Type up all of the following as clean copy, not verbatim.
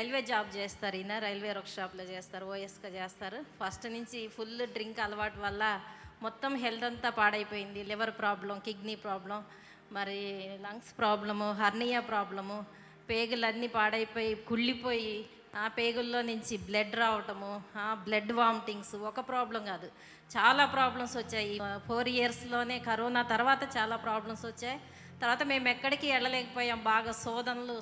Railway job చేస్తారు. ఈయన railway వర్క్షాప్లో చేస్తారు, ఓఎస్గా చేస్తారు. ఫస్ట్ నుంచి ఫుల్ డ్రింక్ అలవాటు వల్ల మొత్తం హెల్త్ అంతా పాడైపోయింది. లివర్ ప్రాబ్లం, కిడ్నీ ప్రాబ్లం, మరి లంగ్స్ ప్రాబ్లము, హర్నియా ప్రాబ్లము, పేగులన్నీ పాడైపోయి కుళ్ళిపోయి ఆ పేగుల్లో నుంచి బ్లడ్ రావటము, బ్లడ్ వామిటింగ్స్. ఒక ప్రాబ్లం కాదు, చాలా ప్రాబ్లమ్స్ వచ్చాయి. 4 ఇయర్స్లోనే కరోనా తర్వాత చాలా ప్రాబ్లమ్స్ వచ్చాయి. తర్వాత మేము ఎక్కడికి వెళ్ళలేకపోయాం. బాగా శోధనలు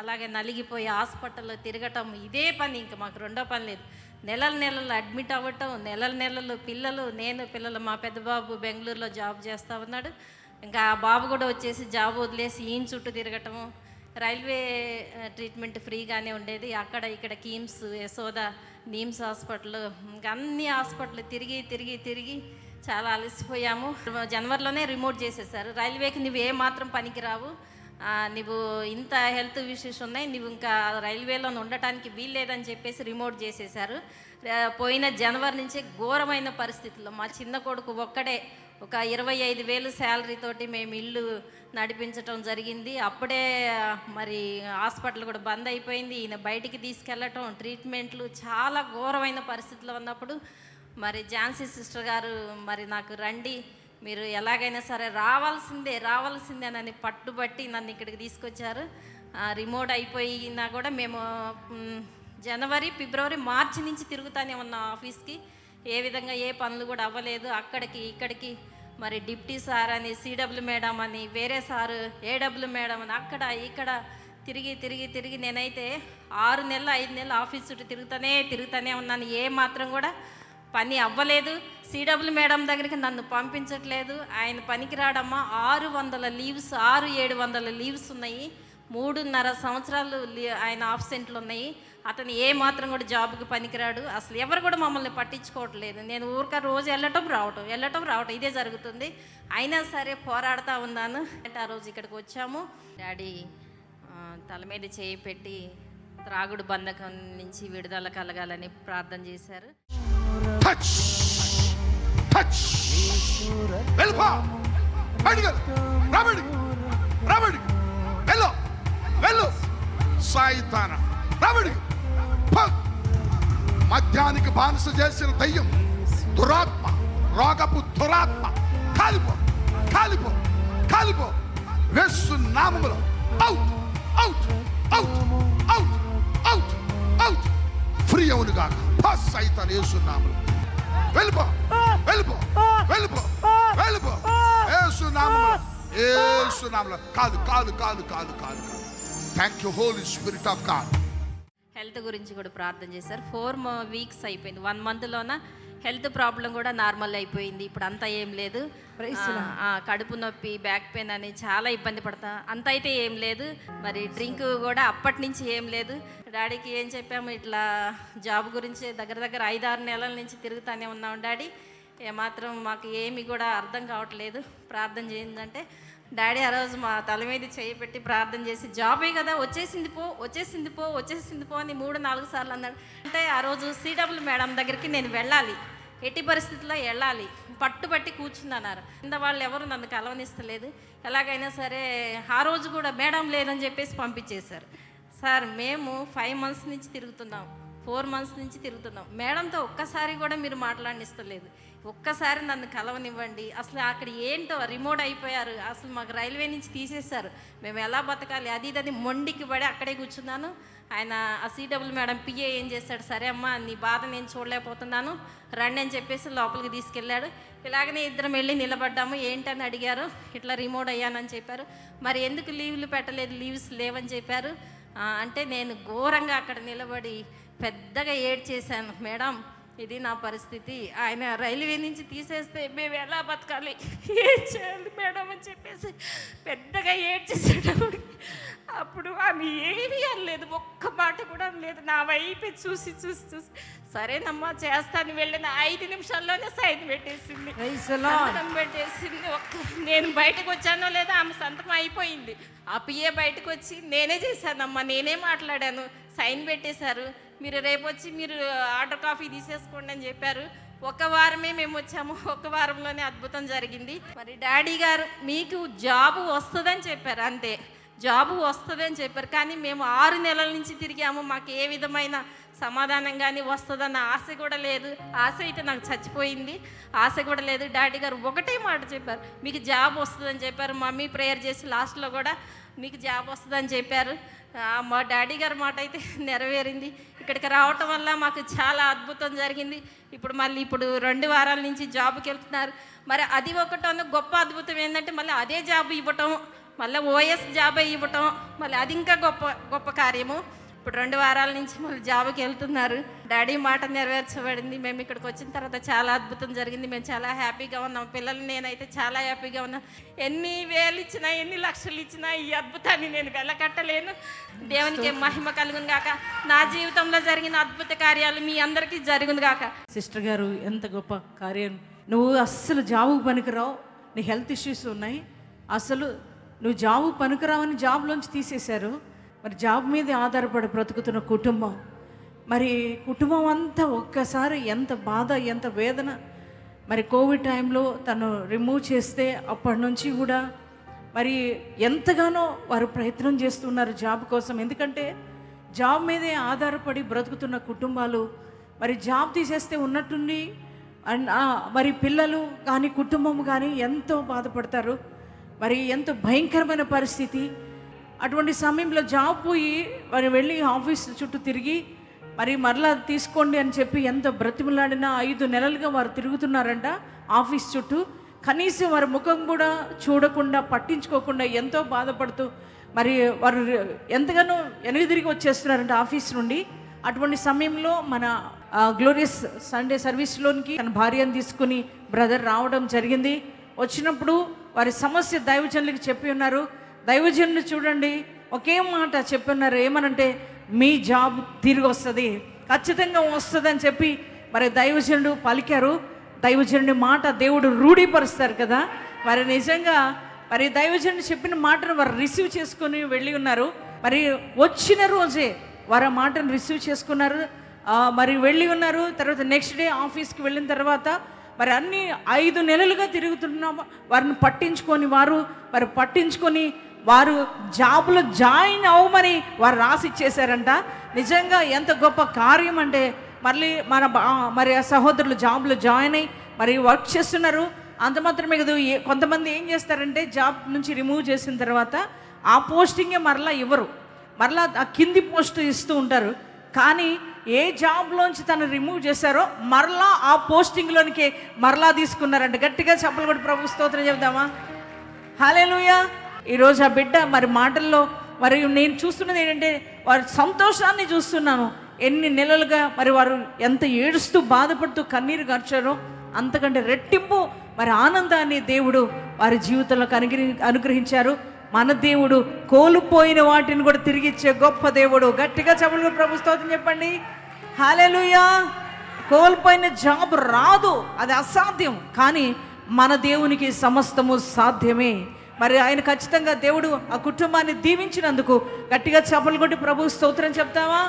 అలాగే నలిగిపోయి హాస్పిటల్లో తిరగటం ఇదే పని. ఇంకా మాకు రెండో పని లేదు. నెలలు అడ్మిట్ అవ్వటం, నెలలు పిల్లలు. మా పెద్ద బాబు బెంగళూరులో జాబ్ చేస్తూ ఉన్నాడు. ఇంకా ఆ బాబు కూడా వచ్చేసి జాబ్ వదిలేసి ఈయన చుట్టూ తిరగటము. రైల్వే ట్రీట్మెంట్ ఫ్రీగానే ఉండేది. అక్కడ ఇక్కడ కిమ్స్, యశోద, నీమ్స్ హాస్పిటల్, ఇంకా అన్ని హాస్పిటల్ తిరిగి చాలా అలసిపోయాము. జనవరిలోనే రిమోట్ చేసేసారు. రైల్వేకి నువ్వు ఏమాత్రం పనికిరావు, నువ్వు ఇంత హెల్త్ ఇష్యూస్ ఉన్నాయి, నువ్వు ఇంకా రైల్వేలో ఉండటానికి వీల్లేదని చెప్పేసి రిమోట్ చేసేసారు. పోయిన జనవరి నుంచే ఘోరమైన పరిస్థితుల్లో మా చిన్న కొడుకు ఒక్కడే ఒక 25,000 శాలరీ తోటి మేము ఇల్లు నడిపించటం జరిగింది. అప్పుడే మరి హాస్పిటల్ కూడా బంద్ అయిపోయింది. ఈయన బయటికి తీసుకెళ్ళటం, ట్రీట్మెంట్లు చాలా ఘోరమైన పరిస్థితిలో ఉన్నప్పుడు మరి ఝాన్సీ సిస్టర్ గారు మరి నాకు రండి, మీరు ఎలాగైనా సరే రావాల్సిందే అని పట్టుబట్టి నన్ను ఇక్కడికి తీసుకొచ్చారు. రిమోట్ అయిపోయినా కూడా మేము జనవరి, ఫిబ్రవరి, మార్చి నుంచి తిరుగుతానే ఉన్న ఆఫీస్కి. ఏ విధంగా ఏ పనులు కూడా అవ్వలేదు. అక్కడికి ఇక్కడికి మరి డిప్టీ సార్ అని, సిడబ్ల్యూ మేడం అని, వేరే సారు ఏడబ్ల్యూ మేడం అని, అక్కడ ఇక్కడ తిరిగి నేనైతే 6 నెలలు 5 నెలలు ఆఫీస్ చుట్టూ తిరుగుతూనే ఉన్నాను. ఏ మాత్రం కూడా పని అవ్వలేదు. సిడబ్ల్యూ మేడం దగ్గరికి నన్ను పంపించట్లేదు. ఆయన పనికి రాడమ్మా. 600 లీవ్స్, 600-700 లీవ్స్ ఉన్నాయి. 3.5 సంవత్సరాలు ఆయన ఆబ్సెంట్లు ఉన్నాయి. అతను ఏ మాత్రం కూడా జాబ్కి పనికిరాడు. అసలు ఎవరు కూడా మమ్మల్ని పట్టించుకోవట్లేదు. నేను ఊరిక రోజు వెళ్ళటం రావటం ఇదే జరుగుతుంది. అయినా సరే పోరాడుతూ ఉన్నాను. అంటే ఆ రోజు ఇక్కడికి వచ్చాము. డాడీ తల మీద చేయి పెట్టి త్రాగుడు బంధకం నుంచి విడుదల కలగాలని ప్రార్థన చేశారు. మద్యానికి బానిస చేసిన దయ్యం, దురాత్మ, రోగపు దురాత్మ కాలిపో యేసు నామములో ఫ్రీ అవునుగా. సైతాన్ యేసు నామములో వెళ్ళిపో యేసు నామములో. కాదు. Thank you holy spirit of God. Health గురించి కూడా ప్రార్థన చేశారు. 4 వీక్స్ అయిపోయింది. 1 మంత్లోన హెల్త్ ప్రాబ్లం కూడా నార్మల్ అయిపోయింది. ఇప్పుడు అంతా ఏం లేదు. కడుపు నొప్పి, బ్యాక్ పెయిన్ అని చాలా ఇబ్బంది పడతా. అంత అయితే ఏం లేదు. మరి డ్రింక్ కూడా అప్పటి నుంచి ఏం లేదు. డాడీకి ఏం చెప్పాము, ఇట్లా జాబ్ గురించి దగ్గర 5-6 నెలల నుంచి తిరుగుతూనే ఉన్నాం డాడీ, ఏమాత్రం మాకు ఏమి కూడా అర్థం కావట్లేదు, ప్రార్థన చేయిందంటే డాడీ ఆ రోజు మా తల మీద చేయి పెట్టి ప్రార్థన చేసి, జాబే కదా వచ్చేసింది పో అని 3-4 సార్లు అన్నాడు. అంటే ఆ రోజు సిడబ్ల్యూ మేడం దగ్గరికి నేను వెళ్ళాలి, ఎట్టి పరిస్థితుల్లో వెళ్ళాలి, పట్టుబట్టి కూర్చున్నారు. కింద వాళ్ళు ఎవరు నన్ను కలవనిస్తలేదు. ఎలాగైనా సరే ఆ రోజు కూడా మేడం లేదని చెప్పేసి పంపించేశారు. సార్ మేము 5 మంత్స్ నుంచి తిరుగుతున్నాం, 4 మంత్స్ నుంచి తిరుగుతున్నాం, మేడంతో ఒక్కసారి కూడా మీరు మాట్లాడనిస్తలేదు, ఒక్కసారి నన్ను కలవనివ్వండి. అసలు అక్కడ ఏంటో రిమోట్ అయిపోయారు, అసలు మాకు రైల్వే నుంచి తీసేశారు, మేము ఎలా బతకాలి అది మొండికి పడి అక్కడే కూర్చున్నాను. ఆయన ఆ సిడబ్ల్యూ మేడం పిఏ ఏం చేశాడు, సరే అమ్మా నీ బాధ నేను చూడలేకపోతున్నాను రండి అని చెప్పేసి లోపలికి తీసుకెళ్ళాడు. ఇలాగనే ఇద్దరం వెళ్ళి నిలబడ్డాము. ఏంటని అడిగారు, ఇట్లా రిమోట్ అయ్యానని చెప్పారు. మరి ఎందుకు లీవ్లు పెట్టలేదు, లీవ్స్ లేవని చెప్పారు. అంటే నేను ఘోరంగా అక్కడ నిలబడి పెద్దగా ఏడ్చేశాను. మేడం ఇది నా పరిస్థితి, ఆయన రైల్వే నుంచి తీసేస్తే మేము ఎలా బతకాలి, ఏం చేయాలి మేడం అని చెప్పేసి పెద్దగా ఏడ్చేసాడు. అప్పుడు ఆమె ఏమీ అనలేదు, ఒక్క మాట కూడా అనలేదు. నా వైపు చూసి సరేనమ్మా చేస్తాను వెళ్ళిన 5 నిమిషాల్లోనే సైన్ పెట్టేసింది. నేను బయటకు వచ్చానో లేదో ఆమె సంతకం అయిపోయింది. ఆ పిఏ బయటకు వచ్చి నేనే చేశానమ్మా, నేనే మాట్లాడాను, సైన్ పెట్టేశారు, మీరు రేపు వచ్చి మీరు ఆర్డర్ కాఫీ తీసేసుకోండి అని చెప్పారు. 1 వారమే మేము వచ్చాము, 1 వారంలోనే అద్భుతం జరిగింది. మరి డాడీ గారు మీకు జాబ్ వస్తుందని చెప్పారు అంతే, జాబు వస్తుంది అని చెప్పారు. కానీ మేము 6 నెలల నుంచి తిరిగాము, మాకు ఏ విధమైన సమాధానం కానీ వస్తుందన్న ఆశ కూడా లేదు. ఆశ అయితే నాకు చచ్చిపోయింది, ఆశ కూడా లేదు. డాడీ గారు ఒకటే మాట చెప్పారు, మీకు జాబ్ వస్తుందని చెప్పారు. మమ్మీ ప్రేయర్ చేసి లాస్ట్లో కూడా మీకు జాబ్ వస్తుందని చెప్పారు. మా డాడీ గారి మాట అయితే నెరవేరింది. ఇక్కడికి రావటం వల్ల మాకు చాలా అద్భుతం జరిగింది. ఇప్పుడు 2 వారాల నుంచి జాబ్కి వెళ్తున్నారు. మరి అది ఒకటో గొప్ప అద్భుతం ఏంటంటే మళ్ళీ అదే జాబ్ ఇవ్వటం, మళ్ళీ ఓఎస్ జాబ్ ఇవ్వటం, మళ్ళీ అది ఇంకా గొప్ప కార్యము. ఇప్పుడు 2 వారాల నుంచి మళ్ళీ జాబ్కి వెళ్తున్నారు. డాడీ మాట నెరవేర్చబడింది. మేము ఇక్కడికి వచ్చిన తర్వాత చాలా అద్భుతం జరిగింది. మేము చాలా హ్యాపీగా ఉన్నాం. పిల్లలు నేనైతే చాలా హ్యాపీగా ఉన్నాను. ఎన్ని వేలు ఇచ్చినా, ఎన్ని లక్షలు ఇచ్చినా ఈ అద్భుతాన్ని నేను వెలకట్టలేను. దేవునికి మహిమ కలుగును గాక. నా జీవితంలో జరిగిన అద్భుత కార్యాలు మీ అందరికీ జరుగును గాక. సిస్టర్ గారు, ఎంత గొప్ప కార్యం. నువ్వు అస్సలు జాబు పనికిరావు, నీ హెల్త్ ఇష్యూస్ ఉన్నాయి, అసలు నువ్వు జాబు పనికిరావని జాబ్లోంచి తీసేశారు. మరి జాబ్ మీద ఆధారపడి బ్రతుకుతున్న కుటుంబం, మరి కుటుంబం అంతా ఒక్కసారి ఎంత బాధ, ఎంత వేదన. మరి కోవిడ్ టైంలో తను రిమూవ్ చేస్తే అప్పటి నుంచి కూడా మరి ఎంతగానో వారు ప్రయత్నం చేస్తున్నారు జాబ్ కోసం. ఎందుకంటే జాబ్ మీదే ఆధారపడి బ్రతుకుతున్న కుటుంబాలు మరి జాబ్ తీసేస్తే ఉన్నట్టుండి మరి పిల్లలు కానీ కుటుంబం కానీ ఎంతో బాధపడతారు. మరి ఎంతో భయంకరమైన పరిస్థితి. అటువంటి సమయంలో జాబ్ పోయి మరి వెళ్ళి ఆఫీస్ చుట్టూ తిరిగి మరి మరలా తీసుకోండి అని చెప్పి ఎంత బ్రతిమలాడినా 5 నెలలుగా వారు తిరుగుతున్నారంట ఆఫీస్ చుట్టూ. కనీసం వారి ముఖం కూడా చూడకుండా, పట్టించుకోకుండా ఎంతో బాధపడుతూ మరి వారు ఎంతగానో వెనక్కి తిరిగి వచ్చేస్తున్నారంట ఆఫీస్ నుండి. అటువంటి సమయంలో మన గ్లోరియస్ సండే సర్వీస్లోనికి తన భార్యను తీసుకుని బ్రదర్ రావడం జరిగింది. వచ్చినప్పుడు వారి సమస్య దైవజనులకి చెప్పి ఉన్నారు. దైవజనులు చూడండి ఒకే మాట చెప్పి ఉన్నారు, ఏమనంటే మీ జాబ్ తిరిగి వస్తుంది, ఖచ్చితంగా వస్తుంది అని చెప్పి మరి దైవజనుడు పలికారు. దైవజనుడి మాట దేవుడు రూఢీపరుస్తారు కదా. మరి నిజంగా మరి దైవజనుడు చెప్పిన మాటను వారు రిసీవ్ చేసుకుని వెళ్ళి ఉన్నారు. మరి వచ్చిన రోజే వారు ఆ మాటను రిసీవ్ చేసుకున్నారు, మరి వెళ్ళి ఉన్నారు. తర్వాత నెక్స్ట్ డే ఆఫీస్కి వెళ్ళిన తర్వాత మరి అన్ని 5 నెలలుగా తిరుగుతున్న వారిని పట్టించుకొని వారు జాబ్లో జాయిన్ అవ్వమని వారు రాసి ఇచ్చేశారంట. నిజంగా ఎంత గొప్ప కార్యం అంటే మరి ఆ సహోదరులు జాబ్లో జాయిన్ అయ్యి మరి వర్క్ చేస్తున్నారు. అంత మాత్రమే కదా, కొంతమంది ఏం చేస్తారంటే జాబ్ నుంచి రిమూవ్ చేసిన తర్వాత ఆ పోస్టింగే మరలా ఇవ్వరు, మరలా ఆ కింది పోస్ట్ ఇస్తూ ఉంటారు. కానీ ఏ జాబ్లోంచి తను రిమూవ్ చేశారో మరలా ఆ పోస్టింగ్లోనికి మరలా తీసుకున్నారంట. గట్టిగా చప్పలు కూడా ప్రభు స్తోత్రం చెప్దామా? హల్లెలూయా. ఈరోజు ఆ బిడ్డ మరి మాటల్లో మరి నేను చూస్తున్నది ఏంటంటే వారి సంతోషాన్ని చూస్తున్నాను. ఎన్ని నెలలుగా మరి వారు ఎంత ఏడుస్తూ బాధపడుతూ కన్నీరు గార్చారో అంతకంటే రెట్టింపు మరి ఆనందాన్ని దేవుడు వారి జీవితంలో అనుగ్రహించారు. మన దేవుడు కోల్పోయిన వాటిని కూడా తిరిగి ఇచ్చే గొప్ప దేవుడు. గట్టిగా చప్పలు ప్రభు స్తోత్రం చెప్పండి. హల్లెలూయా. కోల్పోయిన జాబ్ రాదు, అది అసాధ్యం. కానీ మన దేవునికి సమస్తము సాధ్యమే. మరి ఆయన ఖచ్చితంగా దేవుడు ఆ కుటుంబాన్ని దీవించినందుకు గట్టిగా చప్పలు కొట్టి ప్రభు స్తోత్రం చెప్తావా?